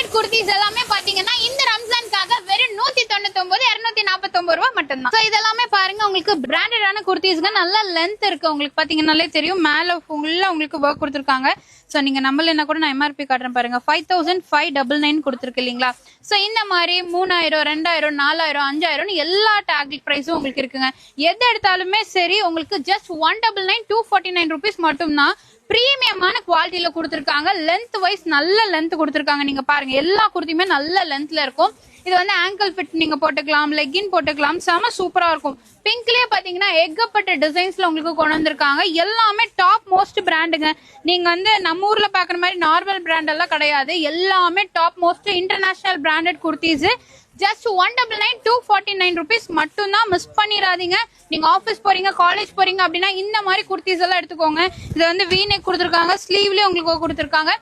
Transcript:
Branded kurtis எல்லாமே பாத்தீங்கன்னா இந்த ரம்ஜானுக்காக வெறும் 199 249 ரூபாய் மட்டும்தான். சோ இதெல்லாமே பாருங்க உங்களுக்கு பிராண்டடான குர்த்திஸ்க்கு நல்ல லென்த் இருக்கு. உங்களுக்கு பாத்தீங்கன்னாலே தெரியும் மேல ஃபுல்லா உங்களுக்கு ஒர்க் கொடுத்துருக்காங்க. சோ நீங்க நம்மள கூட நான் எம்ஆர்பி காட்டுறேன் பாருங்க 5599 கொடுத்துருக்கு இல்லீங்களா. சோ இந்த மாதிரி 3000 2000 4000 5000 எல்லா டாக் பிரைஸும் உங்களுக்கு இருக்குங்க. எது எடுத்தாலுமே சரி உங்களுக்கு ஜஸ்ட் 199 249 rupees மட்டும்தான். பிரீமியமான குவாலிட்டியில கொடுத்துருக்காங்க. லென்த் வைஸ் நல்ல லென்த் கொடுத்துருக்காங்க. நீங்க பாருங்க எல்லா குர்த்தியுமே நல்ல லென்த்ல இருக்கும். இது வந்து ஆங்கிள் ஃபிட் நீங்க போட்டுக்கலாம், லெக்கின் போட்டுக்கலாம், செம சூப்பரா இருக்கும். பிங்க்லயே பாத்தீங்கன்னா ஏகப்பட்ட டிசைன்ஸ்ல உங்களுக்கு கொண்டு வந்திருக்காங்க. எல்லாமே டாப் மோஸ்ட் பிராண்டுங்க. நீங்க வந்து நம்ம ஊர்ல பாக்குற மாதிரி நார்மல் பிராண்ட் எல்லாம் கிடையாது. எல்லாமே top most international branded kurtis. Just 199 249 rupees மட்டும் தான். மிஸ் பண்ணிடாதீங்க. நீங்க ஆபீஸ் போறீங்க, காலேஜ் போறீங்க அப்படின்னா இந்த மாதிரி குர்த்திஸ் எல்லாம் எடுத்துக்கோங்க. இது வந்து வீநெக் கொடுத்துருக்காங்க, ஸ்லீவ்லயே உங்களுக்கு கொடுத்துருக்காங்க.